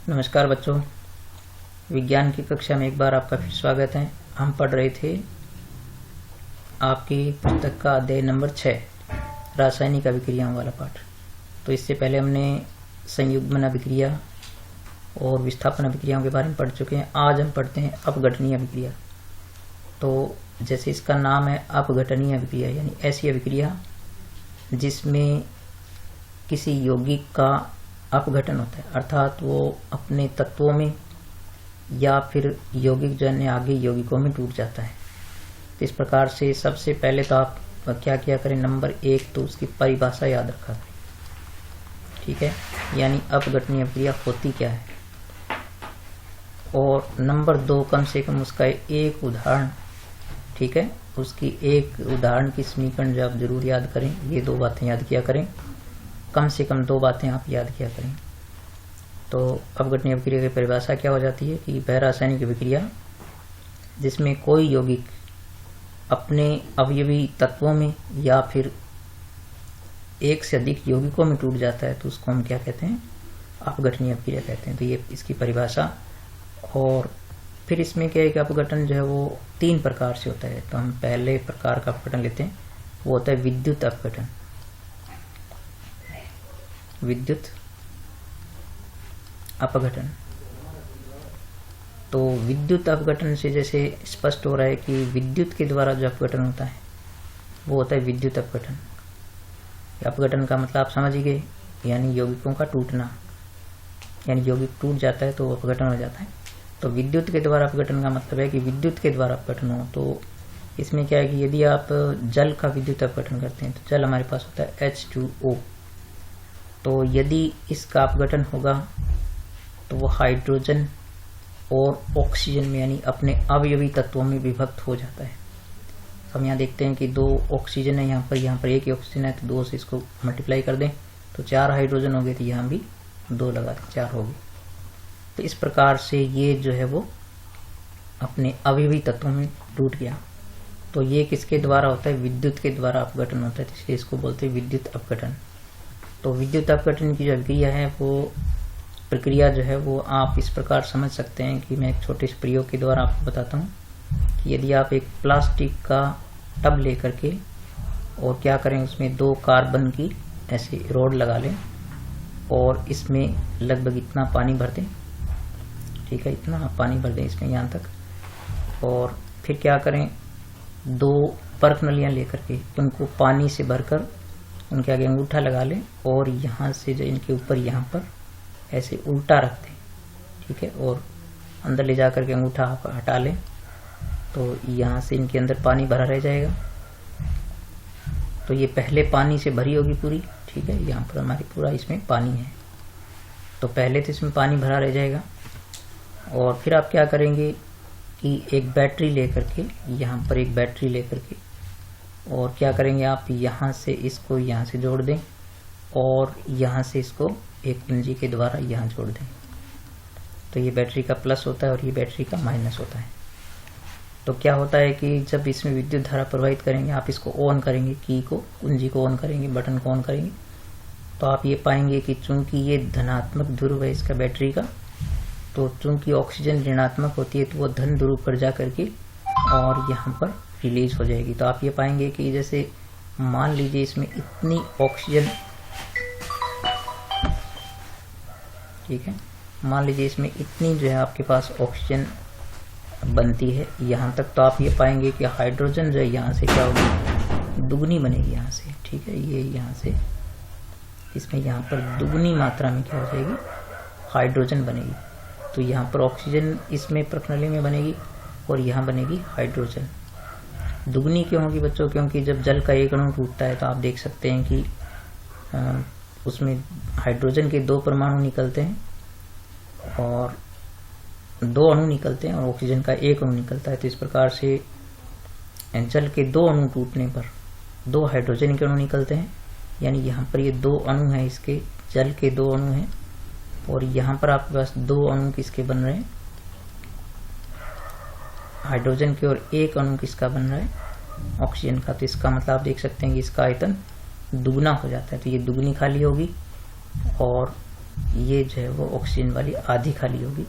नमस्कार बच्चों, विज्ञान की कक्षा में एक बार आपका फिर स्वागत है। हम पढ़ रहे थे आपकी पुस्तक का अध्याय नंबर 6 रासायनिक अभिक्रियाओं वाला पाठ। तो इससे पहले हमने संयुग्मन अभिक्रिया और विस्थापन अभिक्रियाओं के बारे में पढ़ चुके हैं। आज हम पढ़ते हैं अपघटनीय अभिक्रिया। तो जैसे इसका नाम है अपघटनीय अभिक्रिया, यानी ऐसी अभिक्रिया जिसमें किसी यौगिक का अपघटन होता है, अर्थात वो अपने तत्वों में या फिर यौगिक जन्य आगे यौगिकों में टूट जाता है। तो इस प्रकार से सबसे पहले तो आप क्या किया करें, नंबर 1 तो उसकी परिभाषा याद रखा करें, ठीक है, यानी अपघटनीय अभिक्रिया होती क्या है। और नंबर 2 कम से कम उसका एक उदाहरण, ठीक है, उसकी एक उदाहरण की समीकरण जो आप जरूर याद करें। ये 2 बातें याद किया करें, कम से कम 2 बातें आप याद किया करें। तो अपघटनीय अभिक्रिया की परिभाषा क्या हो जाती है कि वह रासायनिक अभिक्रिया जिसमें कोई यौगिक अपने अवयवी तत्वों में या फिर एक से अधिक यौगिकों में टूट जाता है, तो उसको हम क्या कहते हैं, अपघटनीय अभिक्रिया कहते हैं। तो ये इसकी परिभाषा। और फिर इसमें क्या है कि अपघटन जो है वो 3 प्रकार से होता है। तो हम पहले प्रकार का अपघटन लेते हैं, वो होता है विद्युत अपघटन। विद्युत अपघटन। तो विद्युत अपघटन से जैसे स्पष्ट हो रहा है कि विद्युत के द्वारा जो अपघटन होता है वो होता है विद्युत अपघटन। अपघटन का मतलब आप समझ ही गए, यानी यौगिकों का टूटना, यानी यौगिक टूट जाता है तो अपघटन हो जाता है। तो विद्युत के द्वारा अपघटन का मतलब है कि विद्युत के द्वारा अपघटन हो। तो इसमें क्या है कि यदि आप जल का विद्युत अपघटन करते हैं तो जल हमारे पास होता है H2O। तो यदि इसका अपघटन होगा तो वो हाइड्रोजन और ऑक्सीजन में, यानी अपने अवयवी तत्वों में विभक्त हो जाता है। हम यहाँ देखते हैं कि 2 ऑक्सीजन है यहाँ पर 1 ही ऑक्सीजन है, तो 2 से इसको मल्टीप्लाई कर दें तो 4 हाइड्रोजन हो गए, तो यहाँ भी 2 लगा दें, 4 हो गए। तो इस प्रकार से ये जो है वो अपने अवयवी तत्वों में टूट गया। तो ये किसके द्वारा होता है, विद्युत के द्वारा अपघटन होता है, इसलिए इसको बोलते हैं विद्युत अपघटन। तो विद्युत अपघटन की जो अभिक्रिया है वो प्रक्रिया जो है वो आप इस प्रकार समझ सकते हैं कि मैं एक छोटे से प्रयोग के द्वारा आपको बताता हूँ कि यदि आप एक प्लास्टिक का टब लेकर के और क्या करें, उसमें 2 कार्बन की ऐसे रॉड लगा लें और इसमें लगभग इतना पानी भर दें, ठीक है, इतना पानी भर दें इसमें यहाँ तक। और फिर क्या करें, 2 पर्क नलियाँ लेकर के उनको पानी से भरकर उनके आगे अंगूठा लगा लें और यहाँ से जो इनके ऊपर यहाँ पर ऐसे उल्टा रख दें, ठीक है, और अंदर ले जाकर के अंगूठा हटा लें तो यहाँ से इनके अंदर पानी भरा रह जाएगा। तो ये पहले पानी से भरी होगी पूरी, ठीक है, यहाँ पर हमारी पूरा इसमें पानी है, तो पहले तो इसमें पानी भरा रह जाएगा। और फिर आप क्या करेंगे कि एक बैटरी लेकर के, यहाँ पर एक बैटरी लेकर के, और क्या करेंगे आप यहाँ से इसको यहाँ से जोड़ दें और यहाँ से इसको एक कुंजी के द्वारा यहाँ जोड़ दें। तो ये बैटरी का प्लस होता है और ये बैटरी का माइनस होता है। तो क्या होता है कि जब इसमें विद्युत धारा प्रवाहित करेंगे, आप इसको ऑन करेंगे, की को, कुंजी को ऑन करेंगे, बटन को ऑन करेंगे, तो आप ये पाएंगे कि चूंकि ये धनात्मक ध्रुव है इसका बैटरी का, तो चूंकि ऑक्सीजन ऋणात्मक होती है तो वो धन ध्रुव पर जा करके और यहाँ पर रिलीज हो जाएगी। तो आप ये पाएंगे कि जैसे मान लीजिए इसमें इतनी ऑक्सीजन, ठीक है, मान लीजिए इसमें इतनी जो है आपके पास ऑक्सीजन बनती है यहाँ तक, तो आप ये पाएंगे कि हाइड्रोजन जो है यहाँ से क्या होगी, दुगनी बनेगी यहाँ से, ठीक है, ये यहाँ से इसमें यहाँ पर दुगनी मात्रा में क्या हो जाएगी, हाइड्रोजन बनेगी। तो यहाँ पर ऑक्सीजन इसमें प्रणाली में बनेगी और यहाँ बनेगी हाइड्रोजन। दुगनी क्यों होगी बच्चों, क्योंकि जब जल का एक अणु टूटता है तो आप देख सकते हैं कि उसमें हाइड्रोजन के 2 परमाणु निकलते हैं और 2 अणु निकलते हैं और ऑक्सीजन का 1 अणु निकलता है। तो इस प्रकार से जल के 2 अणु टूटने पर 2 हाइड्रोजन के अणु निकलते हैं, यानी यहाँ पर ये 2 अणु हैं, इसके जल के 2 अणु हैं और यहाँ पर आपके पास 2 अणु किसके बन रहे हैं, हाइड्रोजन के, और 1 अणु किसका बन रहा है, ऑक्सीजन का। तो इसका मतलब आप देख सकते हैं कि इसका आयतन दुगना हो जाता है। तो ये दुगनी खाली होगी और ये जो है वो ऑक्सीजन वाली आधी खाली होगी।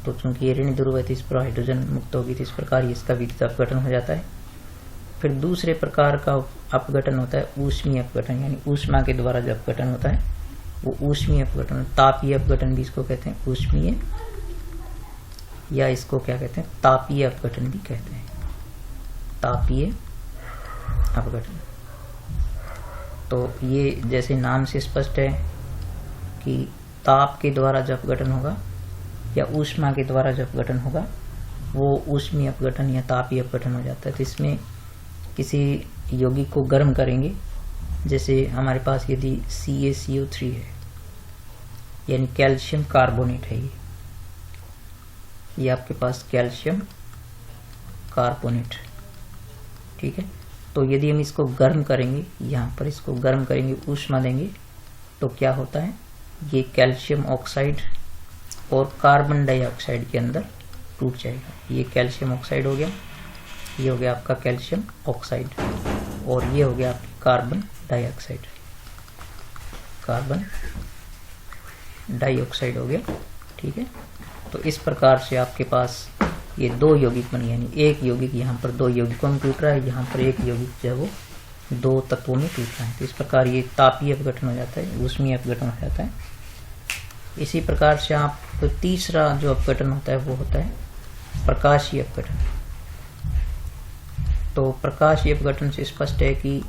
तो चूंकि ये ऋण ध्रुव है तो इस पर हाइड्रोजन मुक्त होगी, तो इस प्रकार इसका विद्युत अपघटन हो जाता है। फिर दूसरे प्रकार का अपघटन होता है ऊष्मीय अपघटन, यानी ऊष्मा के द्वारा जो अपघटन होता है वो ऊष्मीय अपघटन, तापीय अपघटन भी इसको कहते हैं, ऊष्मीय या इसको क्या कहते हैं तापीय अपघटन भी कहते हैं, तापीय अपघटन। तो ये जैसे नाम से स्पष्ट है कि ताप के द्वारा जो अपघटन होगा या ऊष्मा के द्वारा जो अपघटन होगा वो ऊष्मीय अपघटन या तापीय अपघटन हो जाता है। तो इसमें किसी यौगिक को गर्म करेंगे, जैसे हमारे पास यदि CaCO3 है यानी कैल्शियम कार्बोनेट है, ये आपके पास कैल्शियम कार्बोनेट, ठीक है। तो यदि हम इसको गर्म करेंगे, यहाँ पर इसको गर्म करेंगे, ऊष्मा देंगे, तो क्या होता है ये कैल्शियम ऑक्साइड और कार्बन डाइऑक्साइड के अंदर टूट जाएगा। ये कैल्शियम ऑक्साइड हो गया, ये हो गया आपका कैल्शियम ऑक्साइड, और ये हो गया आपकी कार्बन डाइऑक्साइड, कार्बन डाइऑक्साइड हो गया, ठीक है। तो इस प्रकार से आपके पास ये दो यौगिक बने, यानी एक यौगिक यहाँ पर दो यौगिकों में टूट रहा है, यहाँ पर एक यौगिक जो है वो दो तत्वों में टूट रहा है। तो इस प्रकार ये तापीय अपघटन हो जाता है, ऊष्मीय अपघटन हो जाता है। इसी प्रकार से आप तीसरा जो अपघटन होता है वो होता है प्रकाशीय अपघटन। तो प्रकाशीय अपघटन से स्पष्ट है कि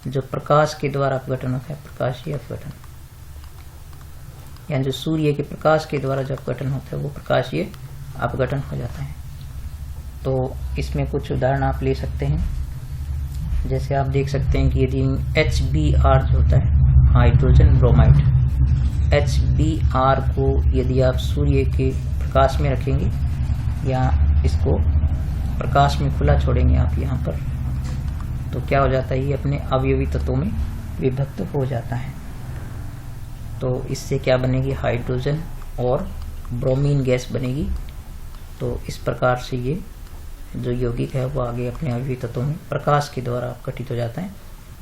जो प्रकाश के द्वारा अपघटन होता है प्रकाशीय अपघटन, यानी जो सूर्य के प्रकाश के द्वारा जो अपघटन होता है वो प्रकाशीय अपघटन हो जाता है। तो इसमें कुछ उदाहरण आप ले सकते हैं, जैसे आप देख सकते हैं कि यदि HBr जो होता है हाइड्रोजन ब्रोमाइड, HBr को यदि आप सूर्य के प्रकाश में रखेंगे या इसको प्रकाश में खुला छोड़ेंगे आप यहाँ पर, तो क्या हो जाता है ये अपने अवयवी तत्वों में विभक्त हो जाता है। तो इससे क्या बनेगी हाइड्रोजन और ब्रोमीन गैस बनेगी। तो इस प्रकार से ये जो यौगिक है वो आगे अपने अवयवी तत्वों में प्रकाश के द्वारा अपघटित हो जाता है।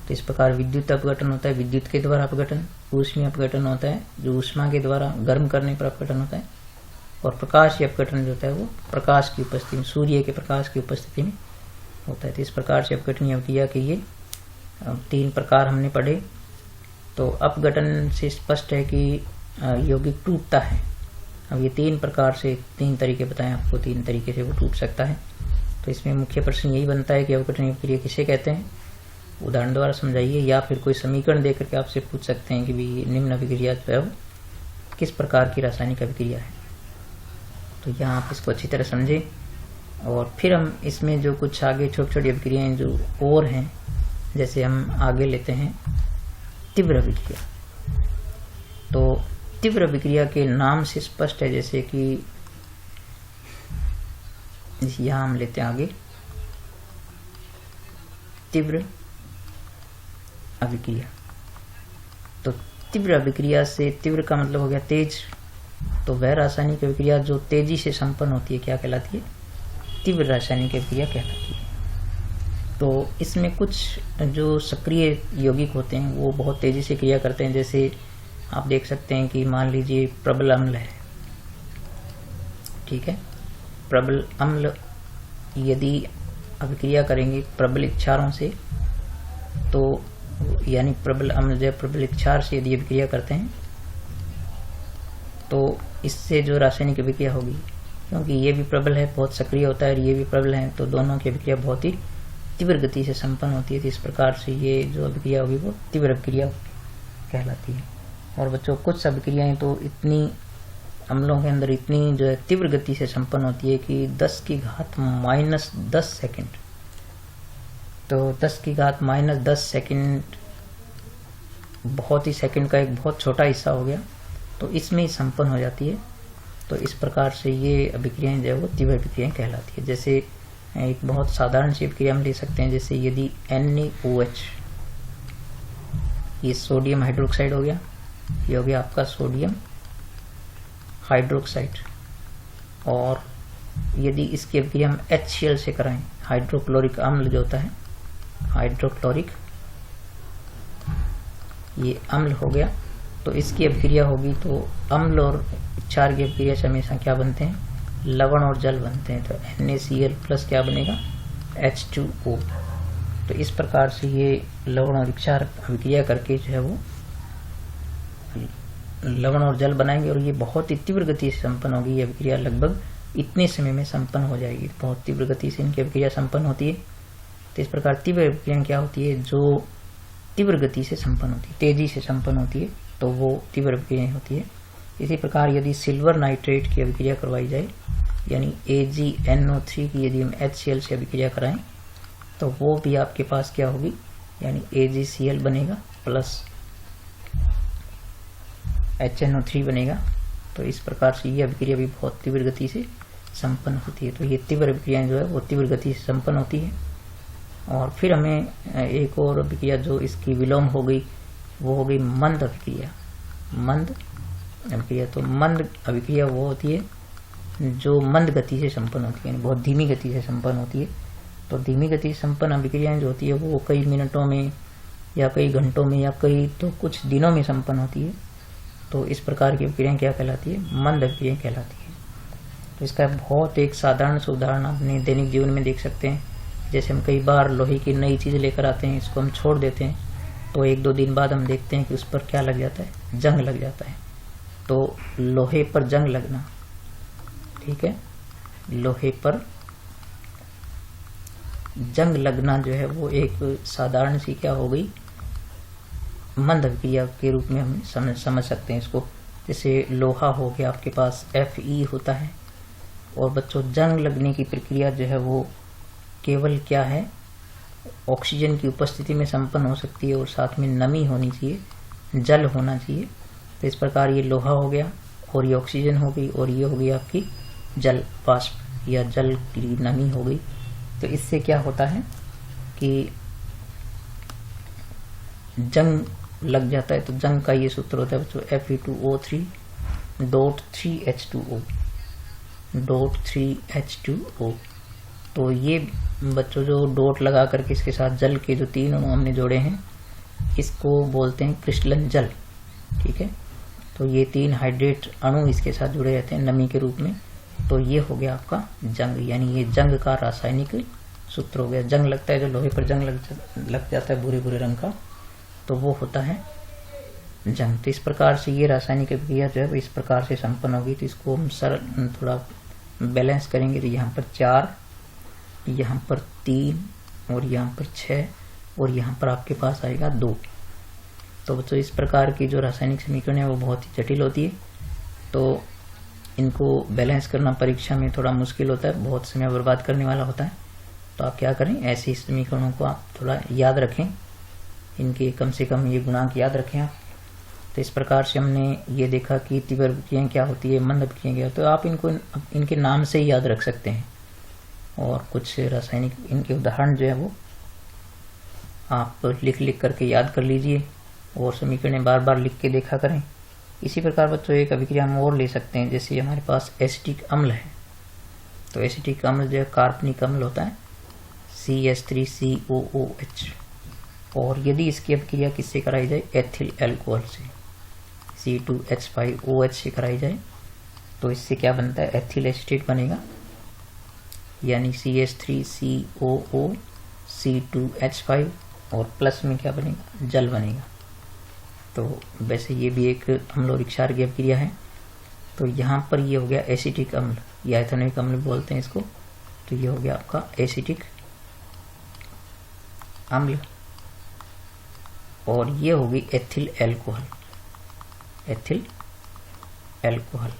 तो इस प्रकार विद्युत अपघटन होता है, विद्युत के द्वारा अपघटन, ऊष्मीय अपघटन होता है जो ऊष्मा के द्वारा गर्म करने पर अपघटन होता है, और प्रकाशीय अपघटन जो होता है वो प्रकाश की उपस्थिति में, सूर्य के प्रकाश की उपस्थिति में होता है। तो इस प्रकार से अपघटनीय अवक्रिया के ये 3 प्रकार हमने पढ़े। तो अपघटन से स्पष्ट है कि यौगिक टूटता है। अब ये 3 प्रकार से 3 तरीके बताएं आपको, 3 तरीके से वो टूट सकता है। तो इसमें मुख्य प्रश्न यही बनता है कि अपघटनीय अवक्रिया किसे कहते हैं, उदाहरण द्वारा समझाइए, या फिर कोई समीकरण देकर के आपसे पूछ सकते हैं कि भी निम्न अभिक्रिया जो है वो किस प्रकार की रासायनिक अभिक्रिया है। तो यहाँ आप इसको अच्छी तरह समझें, और फिर हम इसमें जो कुछ आगे छोटी छोटी अभिक्रियाएं जो और हैं, जैसे हम आगे लेते हैं तीव्र अभिक्रिया। तो तीव्र अभिक्रिया के नाम से स्पष्ट है, जैसे कि यहाँ हम लेते हैं आगे तीव्र अभिक्रिया। तो तीव्र अभिक्रिया से, तीव्र का मतलब हो गया तेज, तो वह रासायनिक अभिक्रिया जो तेजी से संपन्न होती है क्या कहलाती है, तीव्र रासायनिक अभिक्रिया कहलाती है। तो इसमें कुछ जो सक्रिय यौगिक होते हैं वो बहुत तेजी से क्रिया करते हैं। जैसे आप देख सकते हैं कि मान लीजिए प्रबल अम्ल है, ठीक है, प्रबल अम्ल यदि अभिक्रिया करेंगे प्रबल क्षारों से, तो यानी प्रबल अम्ल जो प्रबल क्षार से यदि अभिक्रिया करते हैं तो इससे जो रासायनिक अभिक्रिया होगी, क्योंकि ये भी प्रबल है, बहुत सक्रिय होता है, और ये भी प्रबल है, तो दोनों की अभिक्रिया बहुत ही तीव्र गति से संपन्न होती है। तो इस प्रकार से ये जो अभिक्रिया होगी वो तीव्र अभिक्रिया कहलाती है। और बच्चों कुछ अभिक्रियाएं तो इतनी अम्लों के अंदर इतनी जो है तीव्र गति से संपन्न होती है कि 10⁻⁻10 सेकंड, तो 10⁻⁻10 सेकंड बहुत ही सेकंड का एक बहुत छोटा हिस्सा हो गया, तो इसमें ही संपन्न हो जाती है। तो इस प्रकार से ये अभिक्रियाएं जो है वो तीव्र अभिक्रियाएं कहलाती है। जैसे एक बहुत साधारण सी अभिक्रिया हम ले सकते हैं, जैसे यदि NaOH, ये सोडियम हाइड्रोक्साइड हो गया, ये हो गया आपका सोडियम हाइड्रोक्साइड, और यदि इसकी अभिक्रिया हम HCl से कराएं, हाइड्रोक्लोरिक अम्ल जो होता है, हाइड्रोक्लोरिक ये अम्ल हो गया, तो इसकी अभिक्रिया होगी तो अम्ल और क्षार की अभिक्रिया से हमेशा क्या बनते हैं, लवण और जल बनते हैं। तो NaCl प्लस क्या बनेगा, H2O। तो इस प्रकार से ये लवण और क्षार अभिक्रिया करके जो है वो लवण और जल बनाएंगे और ये बहुत ही तीव्र गति से संपन्न होगी। ये अभिक्रिया लगभग इतने समय में संपन्न हो जाएगी। बहुत तीव्र गति से इनकी अभिक्रिया संपन्न होती है। तो इस प्रकार तीव्र अभिक्रिया क्या होती है, जो तीव्र गति से संपन्न होती है, तेजी से संपन्न होती है, तो वो तीव्र अभिक्रिया होती है। इसी प्रकार यदि सिल्वर नाइट्रेट की अभिक्रिया करवाई जाए, यानी AgNO3 की यदि हम HCl से अभिक्रिया कराएं, तो वो भी आपके पास क्या होगी, यानी AgCl बनेगा प्लस HNO3 बनेगा। तो इस प्रकार से ये अभिक्रिया भी बहुत तीव्र गति से संपन्न होती है। तो ये तीव्र अभिक्रियाएं जो है वो तीव्र गति से संपन्न होती है। और फिर हमें एक और अभिक्रिया जो इसकी विलोम हो गई वो हो गई मंद अभिक्रिया। मंद अभिक्रिया, तो मंद अभिक्रिया वो होती है जो मंद गति से संपन्न होती है, यानी बहुत धीमी गति से संपन्न होती है। तो धीमी गति से संपन्न अभिक्रियाएं जो होती है वो कई मिनटों में या कई घंटों में या कई तो कुछ दिनों में संपन्न होती है। तो इस प्रकार की अभिक्रियाएं क्या कहलाती है, मंद अभिक्रियाएं कहलाती है। तो इसका बहुत एक साधारण सा उदाहरण अपने दैनिक जीवन में देख सकते हैं। जैसे हम कई बार लोहे की नई चीज लेकर आते हैं, इसको हम छोड़ देते हैं, तो 1-2 दिन बाद हम देखते हैं कि उस पर क्या लग जाता है, जंग लग जाता है। तो लोहे पर जंग लगना, ठीक है, लोहे पर जंग लगना जो है वो एक साधारण सी क्या हो गई, मंद अभिक्रिया के रूप में हम समझ सकते हैं इसको। जैसे लोहा हो गया, आपके पास Fe होता है, और बच्चों जंग लगने की प्रक्रिया जो है वो केवल क्या है, ऑक्सीजन की उपस्थिति में संपन्न हो सकती है और साथ में नमी होनी चाहिए, जल होना चाहिए। तो इस प्रकार ये लोहा हो गया और ये ऑक्सीजन हो गई और ये हो गई आपकी जल वाष्प या जल की नमी हो गई। तो इससे क्या होता है कि जंग लग जाता है। तो जंग का ये सूत्र होता है बच्चों Fe2O3.3H2O। तो ये बच्चों जो डॉट लगा करके इसके साथ जल के जो 3 अणु हमने जोड़े हैं, इसको बोलते हैं क्रिस्टलन जल, ठीक है। तो ये 3 हाइड्रेट अणु इसके साथ जुड़े रहते हैं नमी के रूप में। तो ये हो गया आपका जंग, यानी ये जंग का रासायनिक सूत्र हो गया। जंग लगता है, जो लोहे पर जंग लग जाता है भूरे रंग का, तो वो होता है जंग। तो इस प्रकार से ये रासायनिक अभिक्रिया जो है वो इस प्रकार से संपन्न होगी। तो इसको हम सरल थोड़ा बैलेंस करेंगे। तो यहाँ पर 4, यहाँ पर 3 और यहाँ पर 6 और यहाँ पर आपके पास आएगा 2। तो बच्चों इस प्रकार की जो रासायनिक समीकरण है वो बहुत ही जटिल होती है। तो इनको बैलेंस करना परीक्षा में थोड़ा मुश्किल होता है, बहुत समय बर्बाद करने वाला होता है। तो आप क्या करें, ऐसे समीकरणों को आप थोड़ा याद रखें, इनके कम से कम ये गुणांक याद रखें आप। तो इस प्रकार से हमने ये देखा कि तीव्र अभिक्रियाएं क्या होती है, मंद अभिक्रियाएं क्या होती है। तो आप इनको इनके नाम से ही याद रख सकते हैं। और कुछ रासायनिक इनके उदाहरण जो है वो आप लिख करके याद कर लीजिए और समीकरण बार बार लिख के देखा करें। इसी प्रकार बच्चों एक अभिक्रिया हम और ले सकते हैं। जैसे हमारे पास एसिटिक अम्ल है, तो एसिटिक अम्ल जो है कार्बनिक अम्ल होता है CH3COOH। और यदि इसकी अभिक्रिया किससे कराई जाए, एथिल अल्कोहल से C2H5OH से कराई जाए, तो इससे क्या बनता है, एथिल एसीटेट बनेगा, यानी CH3COO C2H5 और प्लस में क्या बनेगा, जल बनेगा। तो वैसे ये भी एक अम्ल और क्षार की अभिक्रिया है। तो यहाँ पर ये हो गया एसिटिक अम्ल या एथेनोइक अम्ल बोलते हैं इसको। तो ये हो गया आपका एसिटिक अम्ल और ये होगी एथिल अल्कोहल, एथिल अल्कोहल।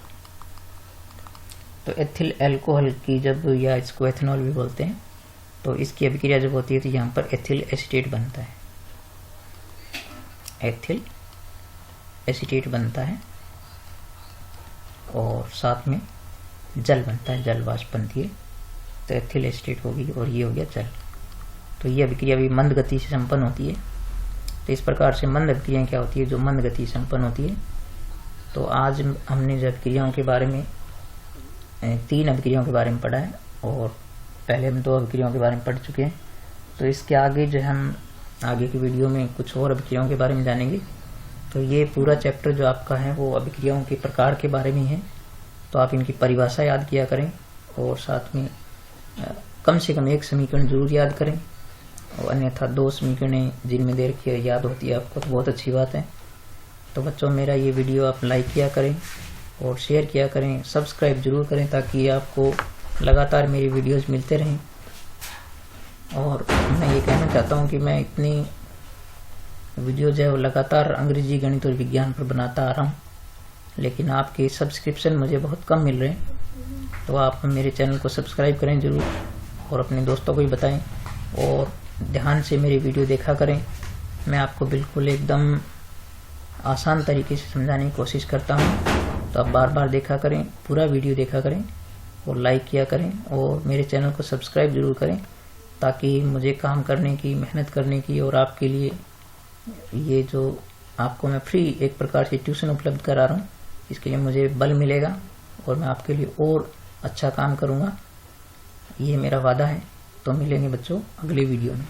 तो एथिल अल्कोहल की जब, या इसको एथेनॉल भी बोलते हैं, तो इसकी अभिक्रिया जब होती है तो यहाँ पर एथिल एसीटेट बनता है, एथिल एसीटेट बनता है और साथ में जल बनता है, जल वाष्प बनती है। तो एथिल एसीटेट होगी और ये हो गया जल। तो ये अभिक्रिया भी मंद गति से संपन्न होती है। तो इस प्रकार से मंद अभिक्रियाएं क्या होती है, जो मंद गति से संपन्न होती है। तो आज हमने जो अभिक्रियाओं के बारे में 3 अभिक्रियाओं के बारे में पढ़ा है और पहले हम 2 अभिक्रियाओं के बारे में पढ़ चुके हैं। तो इसके आगे जो हम आगे की वीडियो में कुछ और अभिक्रियाओं के बारे में जानेंगे। तो ये पूरा चैप्टर जो आपका है वो अभिक्रियाओं के प्रकार के बारे में है। तो आप इनकी परिभाषा याद किया करें और साथ में कम से कम एक समीकरण जरूर याद करें, और अन्यथा 2 समीकरणें जिनमें देर की याद होती है आपको तो बहुत अच्छी बात है। तो बच्चों, मेरा ये वीडियो आप लाइक किया करें और शेयर किया करें, सब्सक्राइब जरूर करें ताकि आपको लगातार मेरी वीडियोस मिलते रहें। और मैं ये कहना चाहता हूँ कि मैं इतनी वीडियो जो है वो लगातार अंग्रेजी, गणित और विज्ञान पर बनाता आ रहा हूँ, लेकिन आपके सब्सक्रिप्शन मुझे बहुत कम मिल रहे हैं। तो आप मेरे चैनल को सब्सक्राइब करें जरूर और अपने दोस्तों को भी बताएं और ध्यान से मेरी वीडियो देखा करें। मैं आपको बिल्कुल एकदम आसान तरीके से समझाने की कोशिश करता हूँ। तो आप बार बार देखा करें, पूरा वीडियो देखा करें और लाइक किया करें और मेरे चैनल को सब्सक्राइब जरूर करें ताकि मुझे काम करने की, मेहनत करने की और आपके लिए ये जो आपको मैं फ्री एक प्रकार से ट्यूशन उपलब्ध करा रहा हूँ, इसके लिए मुझे बल मिलेगा और मैं आपके लिए और अच्छा काम करूँगा। ये मेरा वादा है। तो मिलेंगे बच्चों अगले वीडियो में।